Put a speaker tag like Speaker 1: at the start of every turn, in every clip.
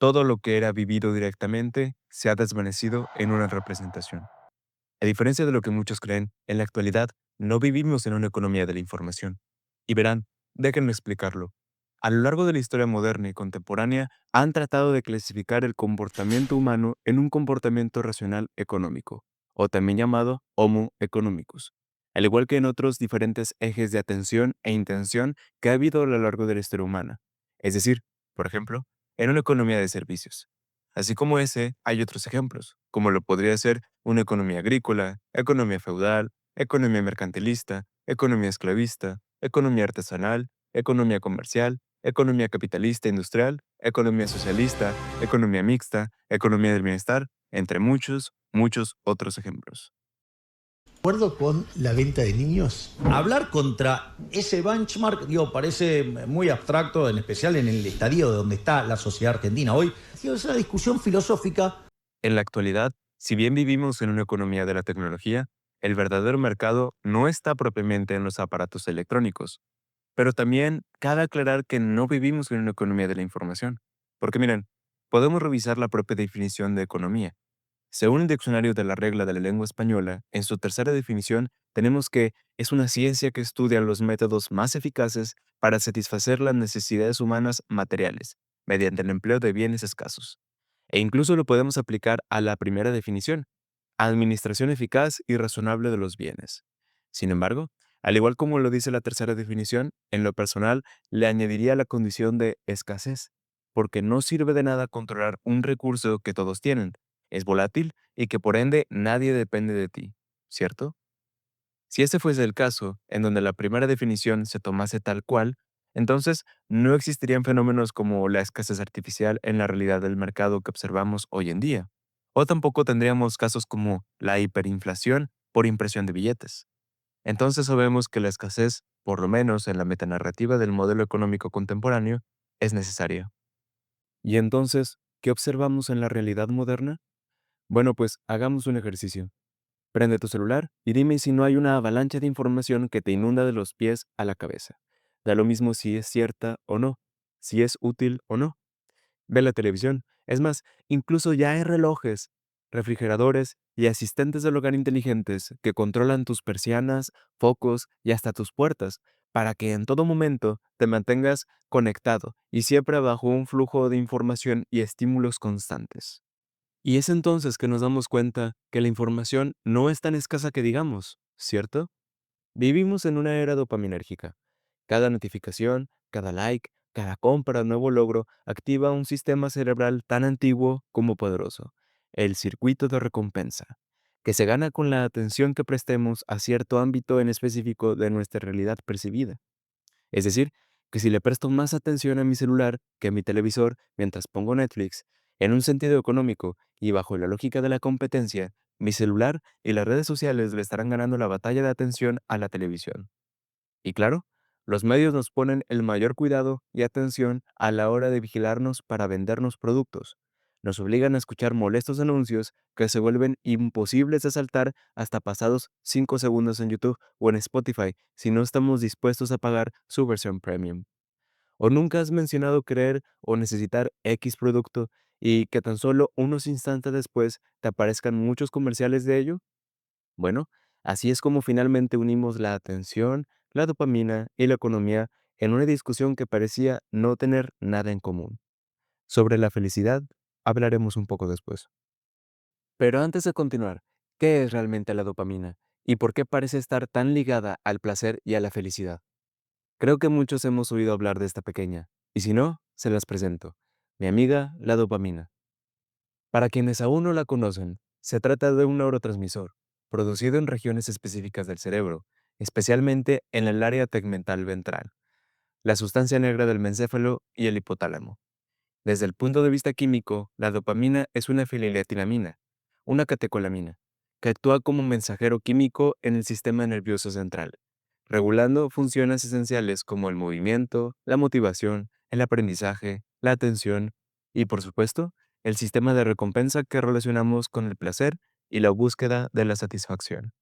Speaker 1: todo lo que era vivido directamente se ha desvanecido en una representación. A diferencia de lo que muchos creen, en la actualidad no vivimos en una economía de la información. Y verán, déjenme explicarlo. A lo largo de la historia moderna y contemporánea, han tratado de clasificar el comportamiento humano en un comportamiento racional económico, o también llamado Homo economicus, al igual que en otros diferentes ejes de atención e intención que ha habido a lo largo de la historia humana. Es decir, por ejemplo, en una economía de servicios. Así como ese, hay otros ejemplos, como lo podría ser una economía agrícola, economía feudal, economía mercantilista, economía esclavista, economía artesanal, economía comercial, economía capitalista industrial, economía socialista, economía mixta, economía del bienestar, entre muchos, muchos otros ejemplos.
Speaker 2: Acuerdo con la venta de niños.
Speaker 3: Hablar contra ese benchmark, digo, parece muy abstracto, en especial en el estadio de donde está la sociedad argentina hoy. Digo, es una discusión filosófica.
Speaker 1: En la actualidad, si bien vivimos en una economía de la tecnología, el verdadero mercado no está propiamente en los aparatos electrónicos. Pero también cabe aclarar que no vivimos en una economía de la información. Porque miren, podemos revisar la propia definición de economía. Según el diccionario de la regla de la lengua española, en su tercera definición tenemos que es una ciencia que estudia los métodos más eficaces para satisfacer las necesidades humanas materiales, mediante el empleo de bienes escasos. E incluso lo podemos aplicar a la primera definición, administración eficaz y razonable de los bienes. Sin embargo, al igual como lo dice la tercera definición, en lo personal le añadiría la condición de escasez, porque no sirve de nada controlar un recurso que todos tienen, es volátil y que por ende nadie depende de ti, ¿cierto? Si ese fuese el caso, en donde la primera definición se tomase tal cual, entonces no existirían fenómenos como la escasez artificial en la realidad del mercado que observamos hoy en día. O tampoco tendríamos casos como la hiperinflación por impresión de billetes. Entonces sabemos que la escasez, por lo menos en la metanarrativa del modelo económico contemporáneo, es necesaria. ¿Y entonces qué observamos en la realidad moderna? Bueno, pues hagamos un ejercicio. Prende tu celular y dime si no hay una avalancha de información que te inunda de los pies a la cabeza. Da lo mismo si es cierta o no, si es útil o no. Ve la televisión. Es más, incluso ya hay relojes, refrigeradores y asistentes del hogar inteligentes que controlan tus persianas, focos y hasta tus puertas para que en todo momento te mantengas conectado y siempre bajo un flujo de información y estímulos constantes. Y es entonces que nos damos cuenta que la información no es tan escasa que digamos, ¿cierto? Vivimos en una era dopaminérgica. Cada notificación, cada like, cada compra, nuevo logro, activa un sistema cerebral tan antiguo como poderoso, el circuito de recompensa, que se gana con la atención que prestemos a cierto ámbito en específico de nuestra realidad percibida. Es decir, que si le presto más atención a mi celular que a mi televisor mientras pongo Netflix, en un sentido económico y bajo la lógica de la competencia, mi celular y las redes sociales le estarán ganando la batalla de atención a la televisión. Y claro, los medios nos ponen el mayor cuidado y atención a la hora de vigilarnos para vendernos productos. Nos obligan a escuchar molestos anuncios que se vuelven imposibles de saltar hasta pasados 5 segundos en YouTube o en Spotify si no estamos dispuestos a pagar su versión premium. ¿O nunca has mencionado querer o necesitar X producto y que tan solo unos instantes después te aparezcan muchos comerciales de ello? Bueno, así es como finalmente unimos la atención, la dopamina y la economía en una discusión que parecía no tener nada en común. Sobre la felicidad hablaremos un poco después. Pero antes de continuar, ¿qué es realmente la dopamina? ¿Y por qué parece estar tan ligada al placer y a la felicidad? Creo que muchos hemos oído hablar de esta pequeña, y si no, se las presento. Mi amiga, la dopamina. Para quienes aún no la conocen, se trata de un neurotransmisor, producido en regiones específicas del cerebro, especialmente en el área tegmental ventral, la sustancia negra del mencéfalo y el hipotálamo. Desde el punto de vista químico, la dopamina es una feniletilamina, una catecolamina, que actúa como mensajero químico en el sistema nervioso central, regulando funciones esenciales como el movimiento, la motivación, el aprendizaje, la atención y, por supuesto, el sistema de recompensa que relacionamos con el placer y la búsqueda de la satisfacción.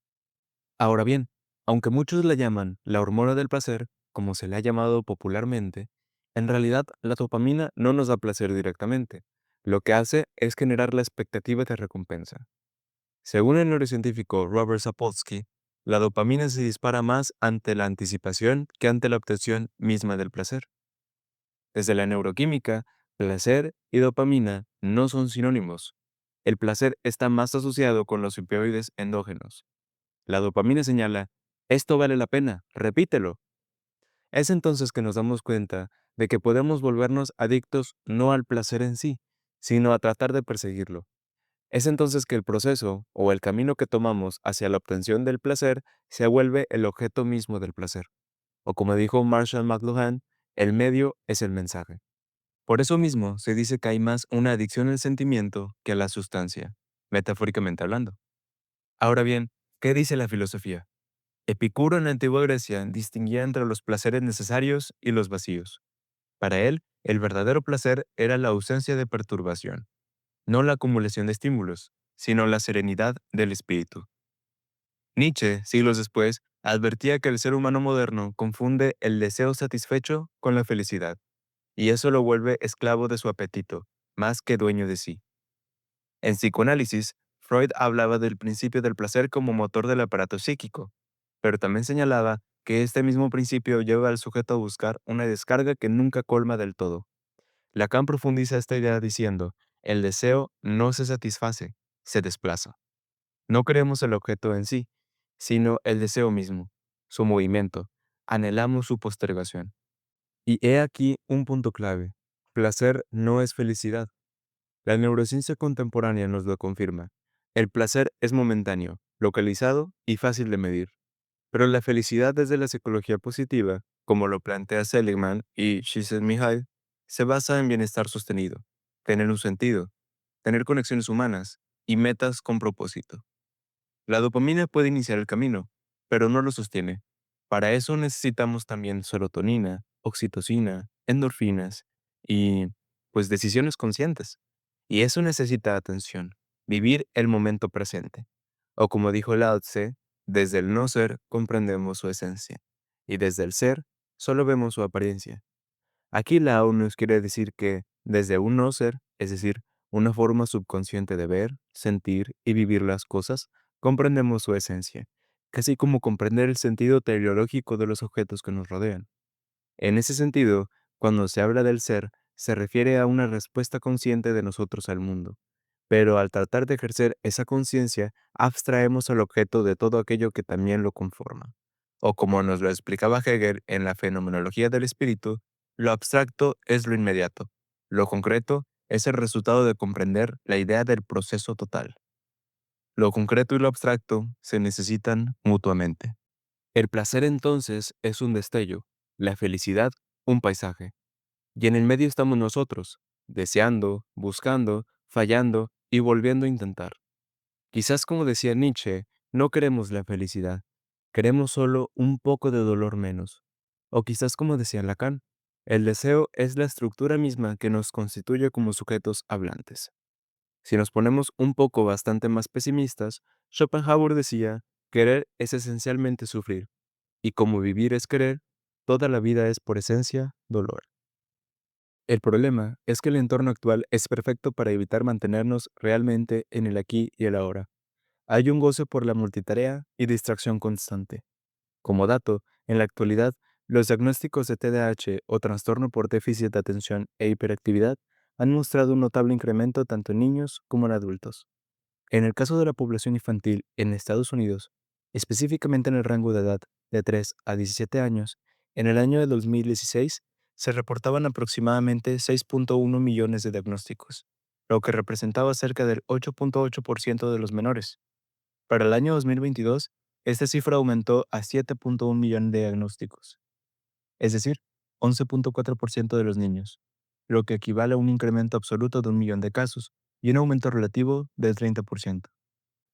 Speaker 1: Ahora bien, aunque muchos la llaman la hormona del placer, como se le ha llamado popularmente, en realidad la dopamina no nos da placer directamente. Lo que hace es generar la expectativa de recompensa. Según el neurocientífico Robert Sapolsky, la dopamina se dispara más ante la anticipación que ante la obtención misma del placer. Desde la neuroquímica, placer y dopamina no son sinónimos. El placer está más asociado con los opioides endógenos. La dopamina señala, esto vale la pena, repítelo. Es entonces que nos damos cuenta de que podemos volvernos adictos no al placer en sí, sino a tratar de perseguirlo. Es entonces que el proceso o el camino que tomamos hacia la obtención del placer se vuelve el objeto mismo del placer. O como dijo Marshall McLuhan, el medio es el mensaje. Por eso mismo se dice que hay más una adicción al sentimiento que a la sustancia, metafóricamente hablando. Ahora bien, ¿qué dice la filosofía? Epicuro en la antigua Grecia distinguía entre los placeres necesarios y los vacíos. Para él, el verdadero placer era la ausencia de perturbación, no la acumulación de estímulos, sino la serenidad del espíritu. Nietzsche, siglos después, advertía que el ser humano moderno confunde el deseo satisfecho con la felicidad, y eso lo vuelve esclavo de su apetito, más que dueño de sí. En psicoanálisis, Freud hablaba del principio del placer como motor del aparato psíquico, pero también señalaba que este mismo principio lleva al sujeto a buscar una descarga que nunca colma del todo. Lacan profundiza esta idea diciendo, el deseo no se satisface, se desplaza. No queremos el objeto en sí, sino el deseo mismo, su movimiento. Anhelamos su postergación. Y he aquí un punto clave. Placer no es felicidad. La neurociencia contemporánea nos lo confirma. El placer es momentáneo, localizado y fácil de medir. Pero la felicidad desde la psicología positiva, como lo plantea Seligman y Csikszentmihalyi, se basa en bienestar sostenido, tener un sentido, tener conexiones humanas y metas con propósito. La dopamina puede iniciar el camino, pero no lo sostiene. Para eso necesitamos también serotonina, oxitocina, endorfinas y, pues, decisiones conscientes. Y eso necesita atención, vivir el momento presente. O como dijo Lao Tse, desde el no ser comprendemos su esencia, y desde el ser solo vemos su apariencia. Aquí la ONU nos quiere decir que, desde un no ser, es decir, una forma subconsciente de ver, sentir y vivir las cosas, comprendemos su esencia, casi como comprender el sentido teleológico de los objetos que nos rodean. En ese sentido, cuando se habla del ser, se refiere a una respuesta consciente de nosotros al mundo. Pero al tratar de ejercer esa conciencia, abstraemos al objeto de todo aquello que también lo conforma. O como nos lo explicaba Hegel en la fenomenología del espíritu, lo abstracto es lo inmediato. Lo concreto es el resultado de comprender la idea del proceso total. Lo concreto y lo abstracto se necesitan mutuamente. El placer entonces es un destello, la felicidad un paisaje. Y en el medio estamos nosotros, deseando, buscando, fallando y volviendo a intentar. Quizás como decía Nietzsche, no queremos la felicidad, queremos solo un poco de dolor menos. O quizás como decía Lacan, el deseo es la estructura misma que nos constituye como sujetos hablantes. Si nos ponemos un poco bastante más pesimistas, Schopenhauer decía, querer es esencialmente sufrir, y como vivir es querer, toda la vida es por esencia dolor. El problema es que el entorno actual es perfecto para evitar mantenernos realmente en el aquí y el ahora. Hay un goce por la multitarea y distracción constante. Como dato, en la actualidad, los diagnósticos de TDAH o trastorno por déficit de atención e hiperactividad han mostrado un notable incremento tanto en niños como en adultos. En el caso de la población infantil en Estados Unidos, específicamente en el rango de edad de 3 a 17 años, en el año de 2016 se reportaban aproximadamente 6.1 millones de diagnósticos, lo que representaba cerca del 8.8% de los menores. Para el año 2022, esta cifra aumentó a 7.1 millones de diagnósticos, es decir, 11.4% de los niños, lo que equivale a un incremento absoluto de 1 millón de casos y un aumento relativo del 30%.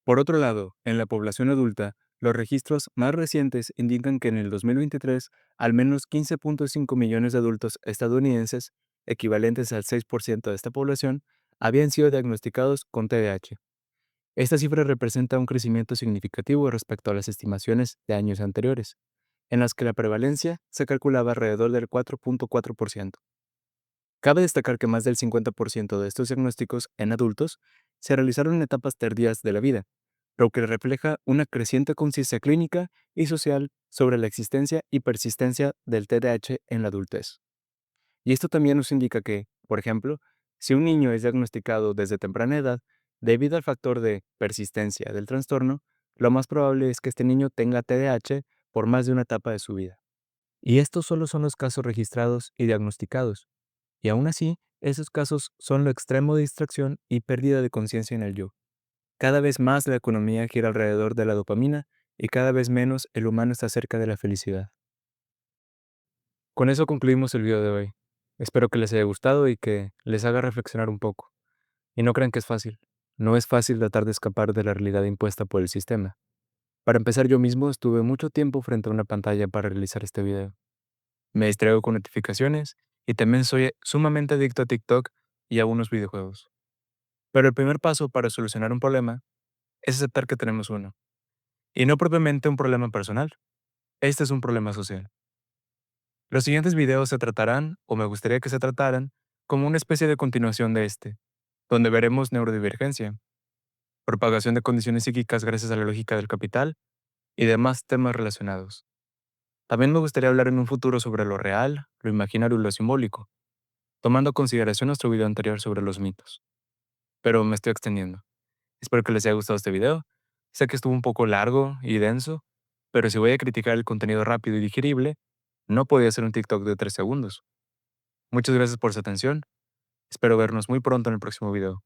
Speaker 1: Por otro lado, en la población adulta, los registros más recientes indican que en el 2023, al menos 15.5 millones de adultos estadounidenses, equivalentes al 6% de esta población, habían sido diagnosticados con TDAH. Esta cifra representa un crecimiento significativo respecto a las estimaciones de años anteriores, en las que la prevalencia se calculaba alrededor del 4.4%. Cabe destacar que más del 50% de estos diagnósticos en adultos se realizaron en etapas tardías de la vida, lo que refleja una creciente conciencia clínica y social sobre la existencia y persistencia del TDAH en la adultez. Y esto también nos indica que, por ejemplo, si un niño es diagnosticado desde temprana edad, debido al factor de persistencia del trastorno, lo más probable es que este niño tenga TDAH por más de una etapa de su vida. Y estos solo son los casos registrados y diagnosticados. Y aún así, esos casos son lo extremo de distracción y pérdida de conciencia en el yo. Cada vez más la economía gira alrededor de la dopamina y cada vez menos el humano está cerca de la felicidad. Con eso concluimos el video de hoy. Espero que les haya gustado y que les haga reflexionar un poco. Y no crean que es fácil. No es fácil tratar de escapar de la realidad impuesta por el sistema. Para empezar, yo mismo estuve mucho tiempo frente a una pantalla para realizar este video. Me distraigo con notificaciones y también soy sumamente adicto a TikTok y a unos videojuegos. Pero el primer paso para solucionar un problema es aceptar que tenemos uno. Y no propiamente un problema personal. Este es un problema social. Los siguientes videos se tratarán, o me gustaría que se trataran, como una especie de continuación de este, donde veremos neurodivergencia, propagación de condiciones psíquicas gracias a la lógica del capital y demás temas relacionados. También me gustaría hablar en un futuro sobre lo real, lo imaginario y lo simbólico, tomando en consideración nuestro video anterior sobre los mitos. Pero me estoy extendiendo. Espero que les haya gustado este video. Sé que estuvo un poco largo y denso, pero si voy a criticar el contenido rápido y digerible, no podía hacer un TikTok de 3 segundos. Muchas gracias por su atención. Espero vernos muy pronto en el próximo video.